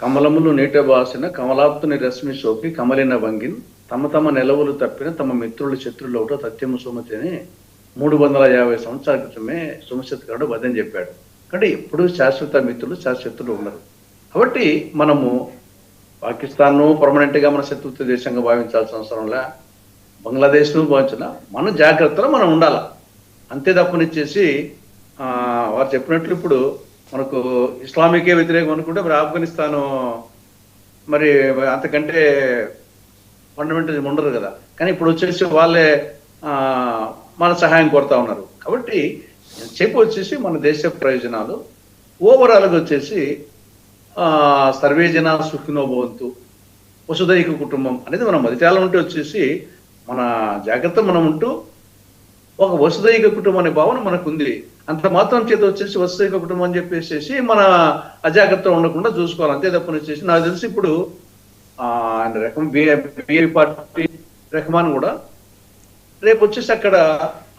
కమలములు నీట బాసిన కమలాప్తుని రశ్మి సోకి కమలిన వంగిన్ తమ తమ నెలవులు తప్పిన తమ మిత్రుల శత్రులు ఒకటో సత్యము సుమతి అని 350 సంవత్సరాల క్రితమే సుమశతకారుడు వదని చెప్పాడు. అంటే ఎప్పుడు శాశ్వత మిత్రులు శాశ్వతులు ఉన్నారు. కాబట్టి మనము పాకిస్తాన్ను పర్మనెంట్గా మన శత్రుత్వ దేశంగా భావించాల్సిన అవసరంలా, బంగ్లాదేశ్ను భావించిన మన జాగ్రత్తలో మనం ఉండాలి. అంతే తప్పనిచ్చేసి వారు చెప్పినట్లు ఇప్పుడు మనకు ఇస్లామికే వ్యతిరేకం అనుకుంటే మరి ఆఫ్ఘనిస్తాను మరి అంతకంటే ఫండమెంటల్ ఉండరు కదా. కానీ ఇప్పుడు వచ్చేసి వాళ్ళే మన సహాయం కోరుతా ఉన్నారు. కాబట్టి వచ్చేసి మన దేశ ప్రయోజనాలు ఓవరాల్గా వచ్చేసి సర్వేజన సుఖినో భవంతు, వసుదైక కుటుంబం అనేది మనం మదిటాల ఉంటే వచ్చేసి మన జాగ్రత్త మనం ఉంటూ ఒక వసుదైక కుటుంబం అనే భావన మనకు ఉంది. అంత మాత్రం చేత వచ్చేసి వసుదైక కుటుంబం అని చెప్పేసి మన అజాగ్రత్త ఉండకుండా చూసుకోవాలి. అంతే తప్పని వచ్చేసి నాకు తెలిసి ఇప్పుడు ఆయన రకం బిఏ పార్టీ రెహమాన్ కూడా రేపు వచ్చేసి అక్కడ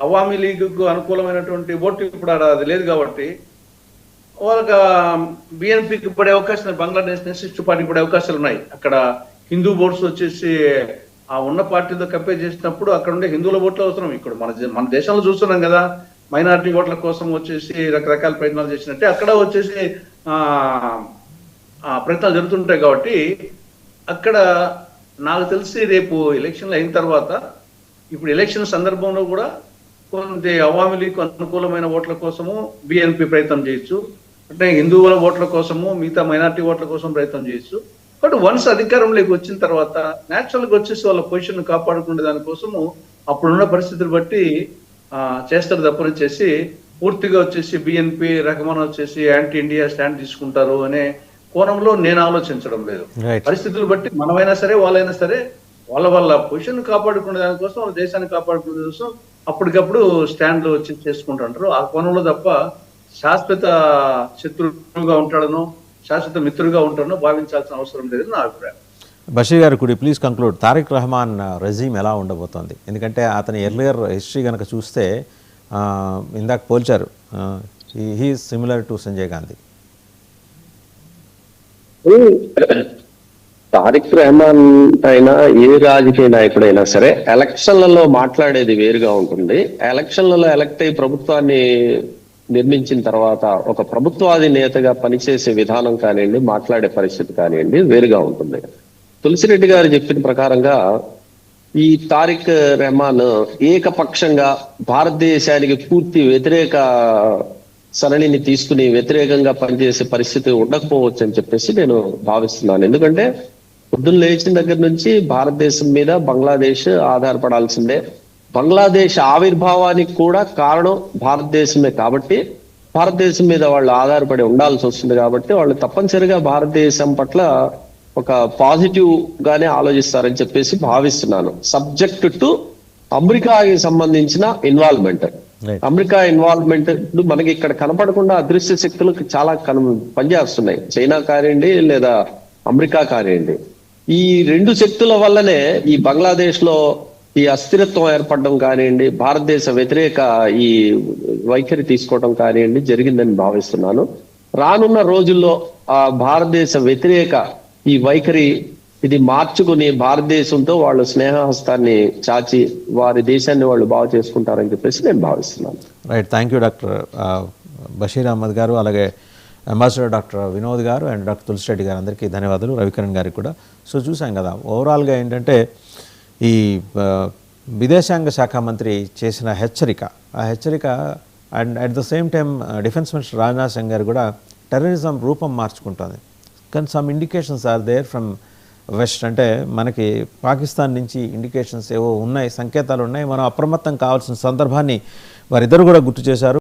అవామీ లీగ్కు అనుకూలమైనటువంటి ఓటు ఇప్పుడు అది లేదు కాబట్టి వాళ్ళకి బిఎన్పికి పడే అవకాశాలు, బంగ్లాదేశ్ నేషనలిస్ట్ పార్టీకి పడే అవకాశాలు ఉన్నాయి. అక్కడ హిందూ ఓట్స్ వచ్చేసి ఆ ఉన్న పార్టీతో కంపేర్ చేసినప్పుడు అక్కడ ఉండే హిందువుల ఓట్లు అవసరం. ఇక్కడ మన దేశంలో చూస్తున్నాం కదా, మైనారిటీ ఓట్ల కోసం వచ్చేసి రకరకాల ప్రయత్నాలు చేసినట్టే అక్కడ వచ్చేసి ప్రయత్నాలు జరుగుతుంటాయి. కాబట్టి అక్కడ నాకు తెలిసి రేపు ఎలక్షన్లు అయిన తర్వాత ఇప్పుడు ఎలక్షన్ సందర్భంలో కూడా కొంత అవామీ లీగ్ అనుకూలమైన ఓట్ల కోసము బిఎన్పి ప్రయత్నం చేయొచ్చు, అంటే హిందువుల ఓట్ల కోసము మిగతా మైనారిటీ ఓట్ల కోసం ప్రయత్నం చేయొచ్చు. బట్ వన్స్ అధికారంలోకి వచ్చిన తర్వాత న్యాచురల్గా వచ్చేసి వాళ్ళ పొజిషన్ కాపాడుకునే దానికోసము అప్పుడున్న పరిస్థితులు బట్టి చేస్తారు తప్పనిచ్చేసి పూర్తిగా వచ్చేసి బిఎన్పి రకమైన వచ్చేసి యాంటీ ఇండియా స్టాండ్ తీసుకుంటారు అనే కోణంలో నేను ఆలోచించడం లేదు. పరిస్థితులు బట్టి మనమైనా సరే వాళ్ళైనా సరే వాళ్ళ పొజిషన్ కాపాడుకునే దానికోసం, వాళ్ళ దేశాన్ని కాపాడుకునే కోసం అప్పటికప్పుడు స్టాండ్లు వచ్చి చేసుకుంటుంటారు. ఆ కోణంలో తప్ప శాశ్వత శత్రువుగా ఉంటాడనో శాశ్వత మిత్రుగా ఉంటాడనో భావించాల్సిన అవసరం లేదని నా అభిప్రాయం. బషీర్ గారు, could you please conclude Tariq Rahman regime ఎలా ఉండబోతోంది? ఎందుకంటే అతని ఎర్లియర్ హిస్టరీ కనుక చూస్తే ఇందాక పోల్చారు, he is similar to Sanjay Gandhi. Tariq Rahman అయినా ఏ రాజకీయ నాయకుడైనా సరే ఎలక్షన్లలో మాట్లాడేది వేరుగా ఉంటుంది. ఎలక్షన్లలో ఎలక్ట్ అయ్యి ప్రభుత్వాన్ని నిర్మించిన తర్వాత ఒక ప్రభుత్వాది నేతగా పనిచేసే విధానం కానివ్వండి, మాట్లాడే పరిస్థితి కానివ్వండి వేరుగా ఉంటుంది. తులసిరెడ్డి గారు చెప్పిన ప్రకారంగా ఈ తారిక్ రహమాన్ ఏకపక్షంగా భారతదేశానికి పూర్తి వ్యతిరేక సరళిని తీసుకుని వ్యతిరేకంగా పనిచేసే పరిస్థితి ఉండకపోవచ్చు అని చెప్పేసి నేను భావిస్తున్నాను. ఎందుకంటే పొద్దున్న లేచిన దగ్గర నుంచి భారతదేశం మీద బంగ్లాదేశ్ ఆధారపడాల్సిందే. బంగ్లాదేశ్ ఆవిర్భావానికి కూడా కారణం భారతదేశమే కాబట్టి భారతదేశం మీద వాళ్ళు ఆధారపడి ఉండాల్సి వస్తుంది. కాబట్టి వాళ్ళు తప్పనిసరిగా భారతదేశం పట్ల ఒక పాజిటివ్ గానే ఆలోచిస్తారని చెప్పేసి భావిస్తున్నాను. సబ్జెక్ట్ టు అమెరికాకి సంబంధించిన ఇన్వాల్వ్మెంట్. అమెరికా ఇన్వాల్వ్మెంట్ మనకి ఇక్కడ కనపడకుండా అదృశ్య శక్తులు చాలా పనిచేస్తున్నాయి. చైనా కానివ్వండి లేదా అమెరికా కానివ్వండి. ఈ రెండు శక్తుల వల్లనే ఈ బంగ్లాదేశ్ లో ఈ అస్థిరత్వం ఏర్పడడం కానివ్వండి, భారతదేశ వ్యతిరేక ఈ వైఖరి తీసుకోవడం కానివ్వండి జరిగిందని భావిస్తున్నాను. రానున్న రోజుల్లో ఆ భారతదేశ వ్యతిరేక ఈ వైఖరి ఇది మార్చుకుని భారతదేశంతో వాళ్ళు స్నేహహస్తాన్ని చాచి వారి దేశాన్ని వాళ్ళు బాగు చేసుకుంటారని చెప్పేసి నేను భావిస్తున్నాను. Right, thank you doctor Bashir Ahmad గారు, అలాగే అంబాసిడర్ డాక్టర్ వినోద్ గారు అండ్ డాక్టర్ తులసిరెడ్డి గారు, అందరికీ ధన్యవాదాలు. రవికిరణ్ గారికి కూడా. సో చూసాం కదా, ఓవరాల్గా ఏంటంటే ఈ విదేశాంగ శాఖ మంత్రి చేసిన హెచ్చరిక, ఆ హెచ్చరిక and at the same time defence minister Rajnath Singh గారు కూడా టెర్రరిజం రూపం మార్చుకుంటుంది. కానీ some indications are there from west, అంటే మనకి పాకిస్తాన్ నుంచి ఇండికేషన్స్ ఏవో ఉన్నాయి, సంకేతాలు ఉన్నాయి. మనం అప్రమత్తం కావాల్సిన సందర్భాన్ని వారిద్దరు కూడా గుర్తు చేశారు.